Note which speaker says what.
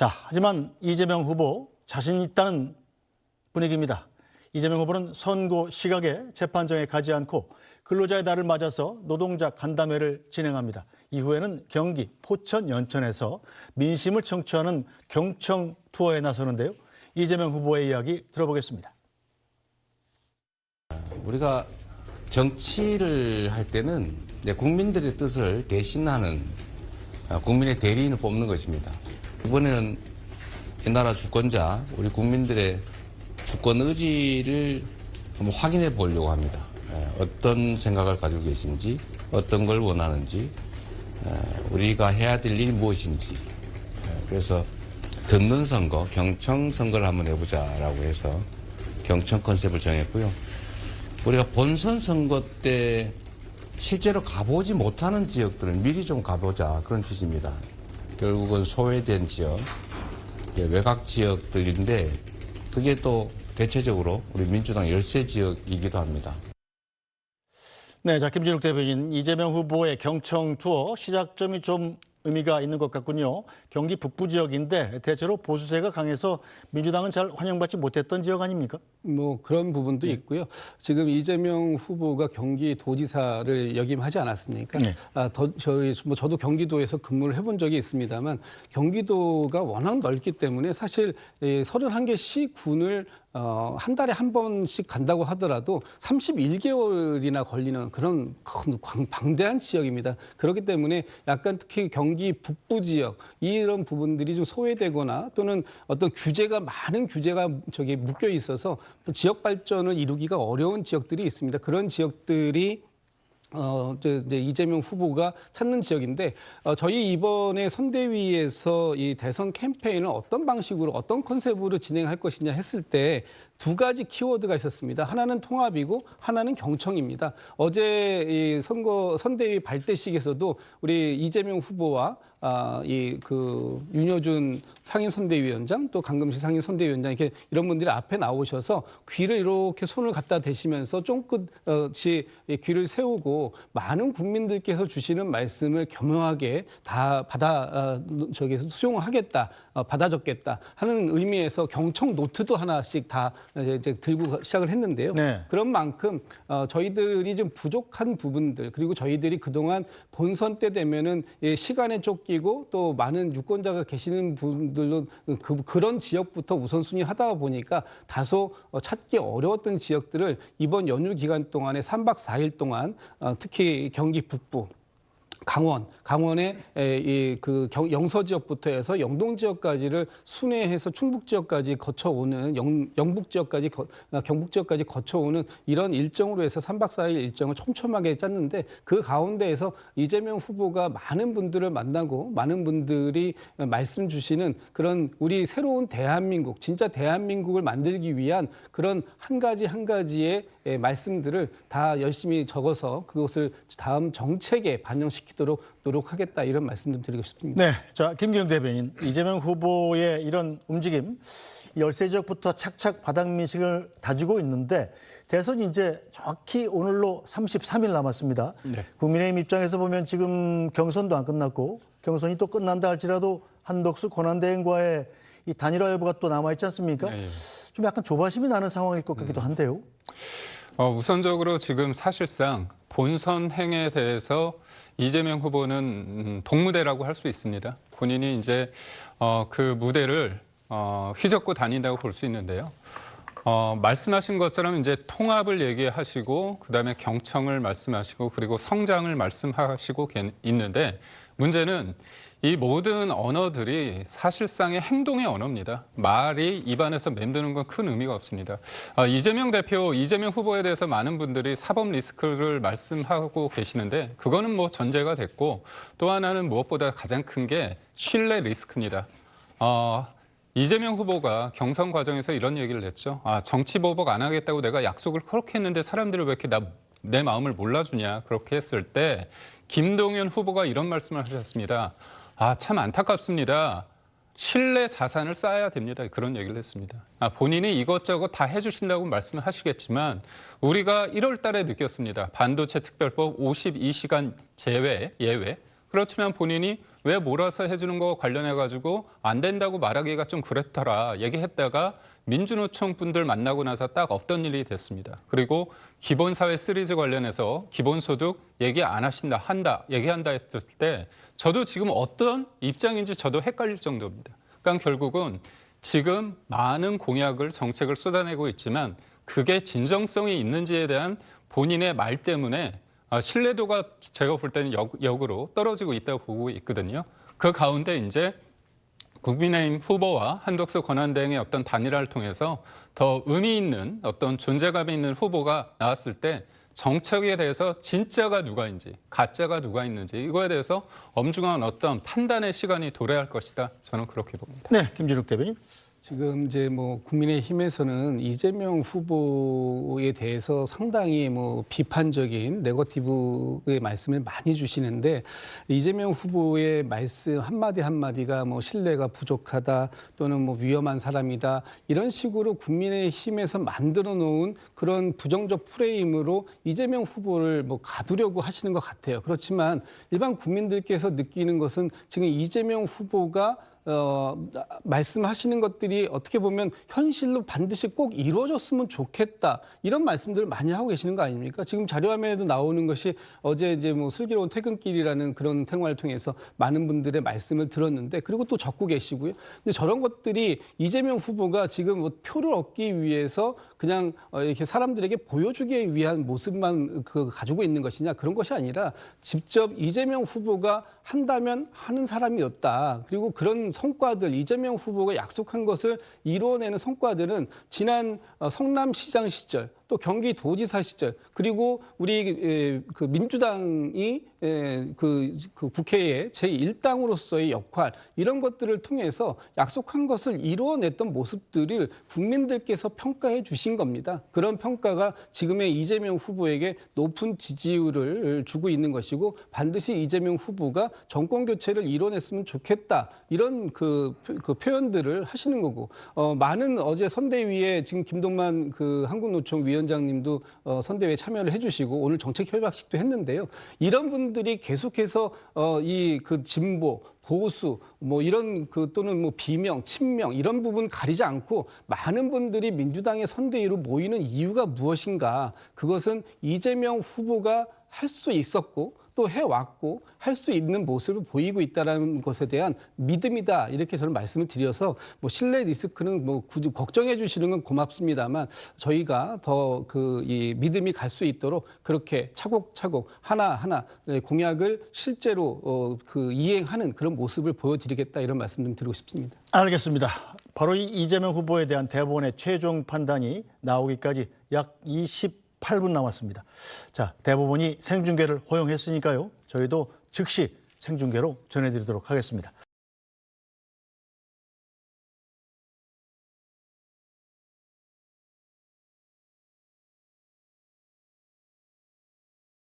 Speaker 1: 자, 하지만 이재명 후보 자신 있다는 분위기입니다. 이재명 후보는 선고 시각에 재판정에 가지 않고 근로자의 날을 맞아서 노동자 간담회를 진행합니다. 이후에는 경기 포천 연천에서 민심을 청취하는 경청 투어에 나서는데요. 이재명 후보의 이야기 들어보겠습니다.
Speaker 2: 우리가 정치를 할 때는 국민들의 뜻을 대신하는 국민의 대리인을 뽑는 것입니다. 이번에는 이 나라 주권자, 우리 국민들의 주권 의지를 한번 확인해 보려고 합니다. 어떤 생각을 가지고 계신지, 어떤 걸 원하는지, 우리가 해야 될 일이 무엇인지. 그래서 듣는 선거, 경청 선거를 한번 해보자라고 해서 경청 컨셉을 정했고요. 우리가 본선 선거 때 실제로 가보지 못하는 지역들을 미리 좀 가보자, 그런 취지입니다. 결국은 소외된 지역, 외곽 지역들인데 그게 또 대체적으로 우리 민주당 열세 지역이기도 합니다.
Speaker 1: 네, 자, 김진욱 대변인, 이재명 후보의 경청 투어 시작점이 좀 의미가 있는 것 같군요. 경기 북부 지역인데 대체로 보수세가 강해서 민주당은 잘 환영받지 못했던 지역 아닙니까?
Speaker 3: 뭐 그런 부분도 있고요. 지금 이재명 후보가 경기도지사를 역임하지 않았습니까?
Speaker 1: 네.
Speaker 3: 저도 경기도에서 근무를 해본 적이 있습니다만 경기도가 워낙 넓기 때문에 사실 31개 시군을 한 달에 한 번씩 간다고 하더라도 31개월이나 걸리는 그런 큰 방대한 지역입니다. 그렇기 때문에 약간 특히 경기 북부 지역 이런 부분들이 좀 소외되거나 또는 어떤 많은 규제가 묶여 있어서 지역 발전을 이루기가 어려운 지역들이 있습니다. 그런 지역들이 이제 이재명 후보가 찾는 지역인데 저희 이번에 선대위에서 이 대선 캠페인을 어떤 방식으로 어떤 컨셉으로 진행할 것이냐 했을 때 두 가지 키워드가 있었습니다. 하나는 통합이고 하나는 경청입니다. 어제 이 선대위 발대식에서도 우리 이재명 후보와 윤여준 상임선대위원장 또 강금식 상임선대위원장 이런 분들이 앞에 나오셔서 귀를 이렇게 손을 갖다 대시면서 쫑긋이 귀를 세우고 많은 국민들께서 주시는 말씀을 겸허하게 다 수용하겠다, 받아 적겠다 하는 의미에서 경청 노트도 하나씩 다 이제 들고 시작을 했는데요. 네. 그런 만큼 저희들이 좀 부족한 부분들 그리고 저희들이 그동안 본선 때 되면은 시간에 쫓기고 또 많은 유권자가 계시는 분들로 그런 지역부터 우선순위 하다 보니까 다소 찾기 어려웠던 지역들을 이번 연휴 기간 동안에 3박 4일 동안 특히 경기 북부 강원의 영서 지역부터 해서 영동 지역까지를 순회해서 충북 지역까지 거쳐오는 영북 지역까지 경북 지역까지 거쳐오는 이런 일정으로 해서 3박 4일 일정을 촘촘하게 짰는데 그 가운데에서 이재명 후보가 많은 분들을 만나고 많은 분들이 말씀 주시는 그런 우리 새로운 대한민국, 진짜 대한민국을 만들기 위한 그런 한 가지의 말씀들을 다 열심히 적어서 그것을 다음 정책에 반영시키도록 노력하겠다 이런 말씀 좀 드리고 싶습니다.
Speaker 1: 네, 자, 김기현 대변인, 이재명 후보의 이런 움직임, 열세 지역부터 착착 바닥민식을 다지고 있는데 대선이 이제 정확히 오늘로 33일 남았습니다. 네. 국민의힘 입장에서 보면 지금 경선도 안 끝났고 경선이 또 끝난다 할지라도 한덕수 권한대행과의 이 단일화 여부가 또 남아있지 않습니까? 네. 좀 약간 조바심이 나는 상황일 것 같기도 한데요.
Speaker 4: 우선적으로 지금 사실상 본선 행에 대해서 이재명 후보는 동무대라고 할 수 있습니다. 본인이 이제 그 무대를 휘젓고 다닌다고 볼 수 있는데요. 말씀하신 것처럼 이제 통합을 얘기하시고 그다음에 경청을 말씀하시고 그리고 성장을 말씀하시고 있는데 문제는 이 모든 언어들이 사실상의 행동의 언어입니다. 말이 입안에서 맴드는 건 큰 의미가 없습니다. 이재명 후보에 대해서 많은 분들이 사법 리스크를 말씀하고 계시는데 그거는 뭐 전제가 됐고 또 하나는 무엇보다 가장 큰 게 신뢰 리스크입니다. 이재명 후보가 경선 과정에서 이런 얘기를 했죠. 정치 보복 안 하겠다고 내가 약속을 그렇게 했는데 사람들이 왜 이렇게 내 마음을 몰라주냐 그렇게 했을 때 김동연 후보가 이런 말씀을 하셨습니다. 참 안타깝습니다. 신뢰 자산을 쌓아야 됩니다. 그런 얘기를 했습니다. 본인이 이것저것 다 해주신다고 말씀을 하시겠지만 우리가 1월 달에 느꼈습니다. 반도체 특별법 52시간 예외 그렇지만 본인이 왜 몰아서 해주는 거 관련해 가지고 안 된다고 말하기가 좀 그렇더라 얘기했다가 민주노총 분들 만나고 나서 딱 없던 일이 됐습니다. 그리고 기본사회 시리즈 관련해서 기본소득 얘기 안 하신다, 얘기한다 했을 때 저도 지금 어떤 입장인지 저도 헷갈릴 정도입니다. 그러니까 결국은 지금 많은 공약을 정책을 쏟아내고 있지만 그게 진정성이 있는지에 대한 본인의 말 때문에 신뢰도가 제가 볼 때는 역으로 떨어지고 있다고 보고 있거든요. 그 가운데 이제 국민의힘 후보와 한덕수 권한대행의 어떤 단일화를 통해서 더 의미 있는 어떤 존재감이 있는 후보가 나왔을 때 정책에 대해서 진짜가 누가인지 가짜가 누가 있는지 이거에 대해서 엄중한 어떤 판단의 시간이 도래할 것이다. 저는 그렇게 봅니다.
Speaker 1: 네, 김진욱 대변인.
Speaker 3: 지금 이제 뭐 국민의힘에서는 이재명 후보에 대해서 상당히 뭐 비판적인 네거티브의 말씀을 많이 주시는데 이재명 후보의 말씀 한마디 한마디가 뭐 신뢰가 부족하다 또는 뭐 위험한 사람이다 이런 식으로 국민의힘에서 만들어 놓은 그런 부정적 프레임으로 이재명 후보를 뭐 가두려고 하시는 것 같아요. 그렇지만 일반 국민들께서 느끼는 것은 지금 이재명 후보가 말씀하시는 것들이 어떻게 보면 현실로 반드시 꼭 이루어졌으면 좋겠다 이런 말씀들을 많이 하고 계시는 거 아닙니까? 지금 자료화면에도 나오는 것이 어제 이제 뭐 슬기로운 퇴근길이라는 그런 생활을 통해서 많은 분들의 말씀을 들었는데 그리고 또 적고 계시고요. 근데 저런 것들이 이재명 후보가 지금 뭐 표를 얻기 위해서 그냥 이렇게 사람들에게 보여주기 위한 모습만 가지고 있는 것이냐 그런 것이 아니라 직접 이재명 후보가 한다면 하는 사람이었다. 그리고 그런 성과들 이재명 후보가 약속한 것을 이루어내는 성과들은 지난 성남시장 시절 또 경기도지사 시절 그리고 우리 그 민주당이 그 국회의 제1당으로서의 역할 이런 것들을 통해서 약속한 것을 이루어냈던 모습들을 국민들께서 평가해 주신 겁니다. 그런 평가가 지금의 이재명 후보에게 높은 지지율을 주고 있는 것이고 반드시 이재명 후보가 정권 교체를 이뤄냈으면 좋겠다 이런 그 표현들을 하시는 거고 많은 어제 선대위에 지금 김동만 그 한국노총 위원장님도 선대위에 참여를 해주시고 오늘 정책 협약식도 했는데요. 이런 분들이 계속해서 이 그 진보 보수 뭐 이런 또는 뭐 비명, 친명 이런 부분 가리지 않고 많은 분들이 민주당의 선대위로 모이는 이유가 무엇인가? 그것은 이재명 후보가 할 수 있었고 또 해왔고 할 수 있는 모습을 보이고 있다는 것에 대한 믿음이다 이렇게 저는 말씀을 드려서 뭐 신뢰 리스크는 뭐 굳이 걱정해 주시는 건 고맙습니다만 저희가 더 이 믿음이 갈 수 있도록 그렇게 차곡차곡 하나하나 공약을 실제로 이행하는 그런 모습을 보여드리겠다 이런 말씀 좀 드리고 싶습니다.
Speaker 1: 알겠습니다. 바로 이 이재명 후보에 대한 대법원의 최종 판단이 나오기까지 약 28분 남았습니다. 자, 대법원이 생중계를 허용했으니까요. 저희도 즉시 생중계로 전해드리도록 하겠습니다.